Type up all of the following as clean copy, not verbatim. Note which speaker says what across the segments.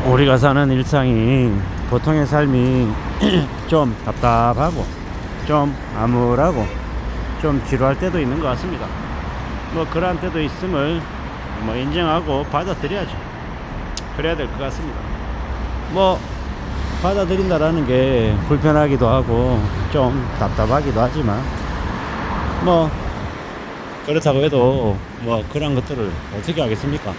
Speaker 1: 우리가 사는 일상이 보통의 삶이 좀 답답하고 좀 암울하고 좀 지루할 때도 있는 것 같습니다. 뭐 그러한 때도 있음을 인정하고 받아들여야죠. 그래야 될 것 같습니다. 뭐 받아들인다라는 게 불편하기도 하고 좀 답답하기도 하지만 뭐 그렇다고 해도 뭐 그런 것들을 어떻게 하겠습니까?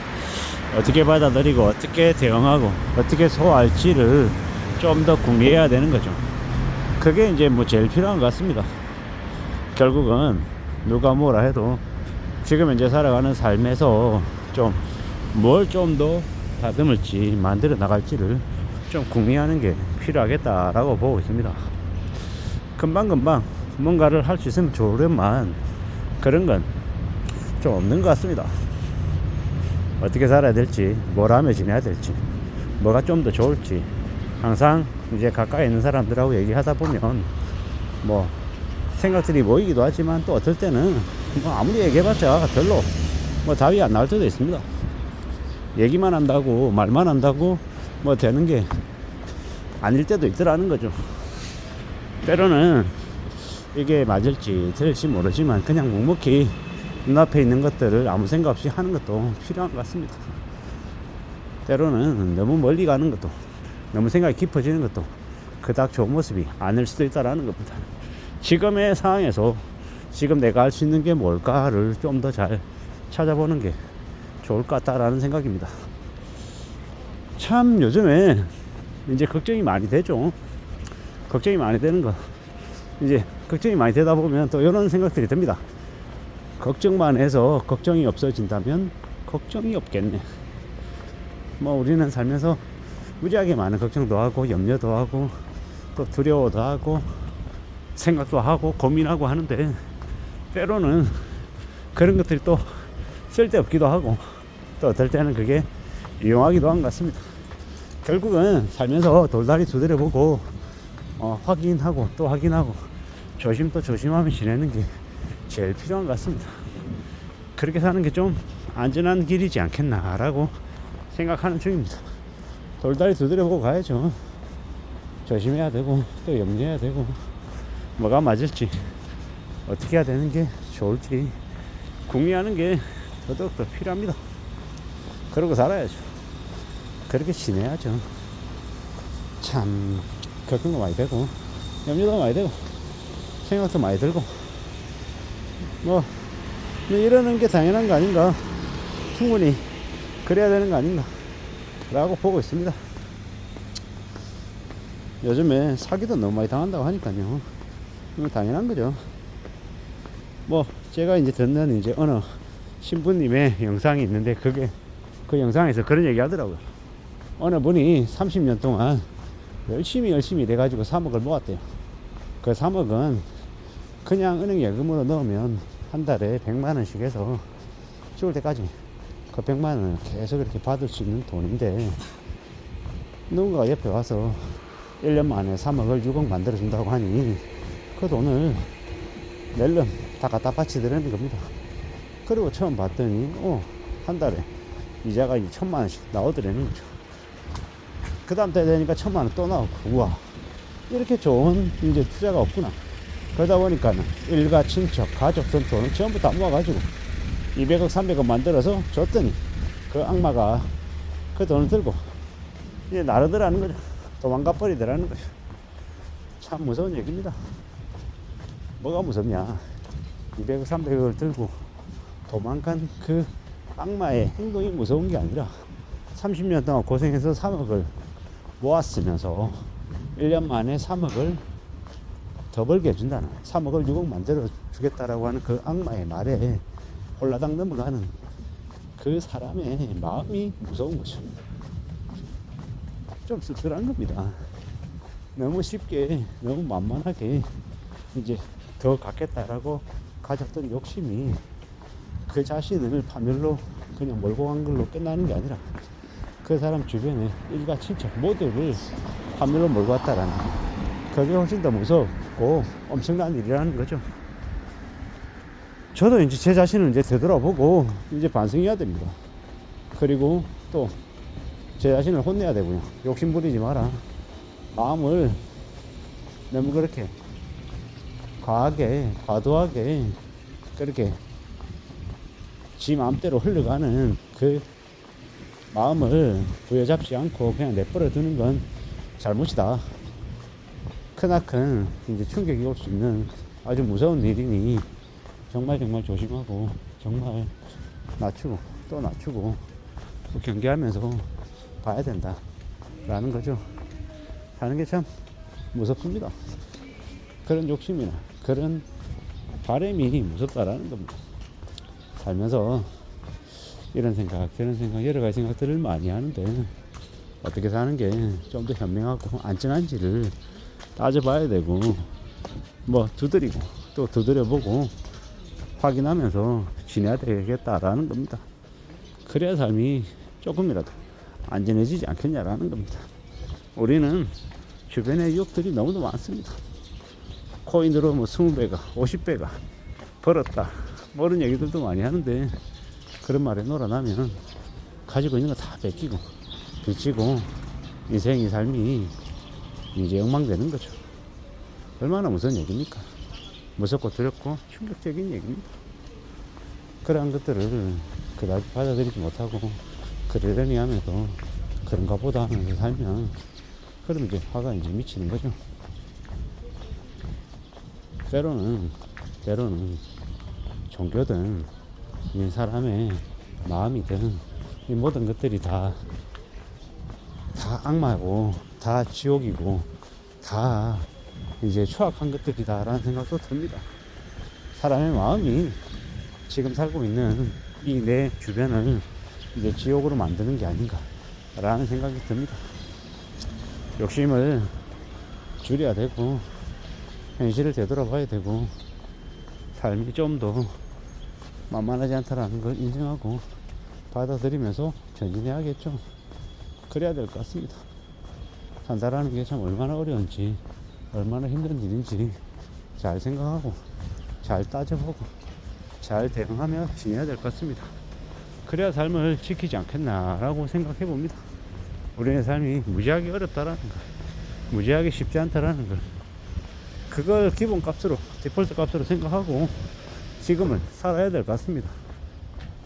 Speaker 1: 어떻게 받아들이고 어떻게 대응하고 어떻게 소화할지를 좀 더 궁리해야 되는 거죠. 그게 이제 뭐 제일 필요한 것 같습니다. 결국은 누가 뭐라 해도 지금 현재 살아가는 삶에서 좀 뭘 좀 더 다듬을지 만들어 나갈지를 좀 궁리하는 게 필요하겠다라고 보고 있습니다. 금방금방 뭔가를 할 수 있으면 좋으련만 그런 건 좀 없는 것 같습니다. 어떻게 살아야 될지, 뭘 하며 지내야 될지, 뭐가 좀 더 좋을지 항상 이제 가까이 있는 사람들하고 얘기하다 보면 뭐 생각들이 모이기도 하지만 또 어떨 때는 뭐 아무리 얘기해봤자 별로 뭐 답이 안 나올 때도 있습니다. 얘기만 한다고 말만 한다고 뭐 되는 게 아닐 때도 있더라는 거죠. 때로는 이게 맞을지 될지 모르지만 그냥 묵묵히 눈앞에 있는 것들을 아무 생각 없이 하는 것도 필요한 것 같습니다. 때로는 너무 멀리 가는 것도 너무 생각이 깊어지는 것도 그닥 좋은 모습이 아닐 수도 있다라는 겁니다. 지금의 상황에서 지금 내가 할 수 있는 게 뭘까를 좀 더 잘 찾아보는 게 좋을 것 같다라는 생각입니다. 참 요즘에 이제 걱정이 많이 되죠. 걱정이 많이 되는 거 이제 걱정이 많이 되다 보면 또 이런 생각들이 듭니다. 걱정만 해서 걱정이 없어진다면 걱정이 없겠네. 뭐 우리는 살면서 무지하게 많은 걱정도 하고 염려도 하고 또 두려워도 하고 생각도 하고 고민하고 하는데 때로는 그런 것들이 또 쓸데없기도 하고 또 어떨 때는 그게 유용하기도 한 것 같습니다. 결국은 살면서 돌다리 두드려 보고 확인하고 또 확인하고 조심 또 조심하며 지내는 게 제일 필요한 것 같습니다. 그렇게 사는 게 좀 안전한 길이지 않겠나라고 생각하는 중입니다. 돌다리 두드려 보고 가야죠. 조심해야 되고 또 염려해야 되고 뭐가 맞을지 어떻게 해야 되는 게 좋을지 궁리하는 게 더더욱 필요합니다. 그러고 살아야죠. 그렇게 지내야죠. 참 걱정도 많이 되고 염려도 많이 되고 생각도 많이 들고 뭐 이러는 게 당연한 거 아닌가, 충분히 그래야 되는 거 아닌가 라고 보고 있습니다. 요즘에 사기도 너무 많이 당한다고 하니까요. 당연한 거죠. 뭐 제가 이제 듣는 이제 어느 신부님의 영상이 있는데 그 영상에서 그런 얘기 하더라고요. 어느 분이 30년 동안 열심히 일해가지고 3억을 모았대요. 그 3억은 그냥 은행 예금으로 넣으면 한 달에 100만원씩 해서 죽을 때까지 그 100만원을 계속 이렇게 받을 수 있는 돈인데 누군가가 옆에 와서 1년 만에 3억을 6억 만들어준다고 하니 그 돈을 낼름 다 갖다 바치더라는 겁니다. 그리고 처음 봤더니 한 달에 이자가 1,000만원씩 나오더라는 거죠. 그 다음 때 되니까 1,000만원 또 나오고, 우와, 이렇게 좋은 이제 투자가 없구나. 그러다 보니까는 일가 친척 가족들 돈을 전부 다 모아가지고 200억 300억 만들어서 줬더니 그 악마가 그 돈을 들고 이제 나르더라는 거죠. 도망가 버리더라는 거죠. 참 무서운 얘기입니다. 뭐가 무섭냐, 200억 300억을 들고 도망간 그 악마의 행동이 무서운 게 아니라 30년 동안 고생해서 3억을 모았으면서 1년 만에 3억을 더 벌게 해준다는, 3억을 6억 만들어 주겠다라고 하는 그 악마의 말에 홀라당 넘어가는 그 사람의 마음이 무서운 거죠. 좀 씁쓸한 겁니다. 너무 쉽게 너무 만만하게 이제 더 갖겠다라고 가졌던 욕심이 그 자신을 파멸로 그냥 몰고 간 걸로 끝나는 게 아니라 그 사람 주변에 일가 친척 모두를 파멸로 몰고 왔다라는 거, 그게 훨씬 더 무섭고 엄청난 일이라는 거죠. 저도 이제 제 자신을 이제 되돌아보고 이제 반성해야 됩니다. 그리고 또 제 자신을 혼내야 되고요. 욕심 부리지 마라. 마음을 너무 그렇게 과하게, 과도하게 그렇게 지 마음대로 흘러가는 그 마음을 부여잡지 않고 그냥 내버려 두는 건 잘못이다. 크나큰 이제 충격이 올 수 있는 아주 무서운 일이니 정말 조심하고 정말 낮추고 또 낮추고 또 경계하면서 봐야 된다 라는 거죠. 사는 게 참 무섭습니다. 그런 욕심이나 그런 바람이 무섭다라는 겁니다. 살면서 이런 생각 저런 생각 여러 가지 생각들을 많이 하는데 어떻게 사는 게 좀 더 현명하고 안전한지를 따져봐야 되고 뭐 두드리고 또 두드려보고 확인하면서 지내야 되겠다라는 겁니다. 그래야 삶이 조금이라도 안전해지지 않겠냐라는 겁니다. 우리는 주변에 유혹들이 너무도 많습니다. 코인으로 뭐 20배가 50배가 벌었다 뭐 이런 얘기들도 많이 하는데 그런 말에 놀아나면 가지고 있는 거 다 뺏기고 빚지고 인생이 삶이 이제 엉망되는 거죠. 얼마나 무서운 얘기입니까? 무섭고 두렵고 충격적인 얘기입니다. 그러한 것들을 그다지 받아들이지 못하고 그러려니 하면서 그런가 보다 하면서 살면 그럼 이제 화가 이제 미치는 거죠. 때로는 종교든 이 사람의 마음이든 이 모든 것들이 다 악마고 다 지옥이고 다 이제 추악한 것들이다 라는 생각도 듭니다. 사람의 마음이 지금 살고 있는 이 내 주변을 이제 지옥으로 만드는 게 아닌가 라는 생각이 듭니다. 욕심을 줄여야 되고 현실을 되돌아봐야 되고 삶이 좀 더 만만하지 않다라는 걸 인정하고 받아들이면서 전진해야겠죠. 그래야 될 것 같습니다. 산다라는 게 참 얼마나 어려운지 얼마나 힘든 일인지 잘 생각하고 잘 따져보고 잘 대응하며 지내야 될 것 같습니다. 그래야 삶을 지키지 않겠나라고 생각해 봅니다. 우리의 삶이 무지하게 어렵다라는 걸, 무지하게 쉽지 않다라는 걸, 그걸 기본값으로 디폴트 값으로 생각하고 지금은 살아야 될 것 같습니다.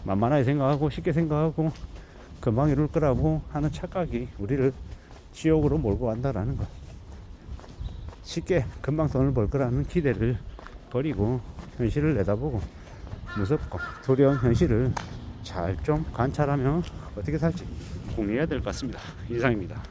Speaker 1: 만만하게 생각하고 쉽게 생각하고 금방 이룰 거라고 하는 착각이 우리를 지옥으로 몰고 간다라는 것. 쉽게 금방 돈을 벌 거라는 기대를 버리고 현실을 내다보고 무섭고 두려운 현실을 잘 좀 관찰하며 어떻게 살지 고민해야 될 것 같습니다. 이상입니다.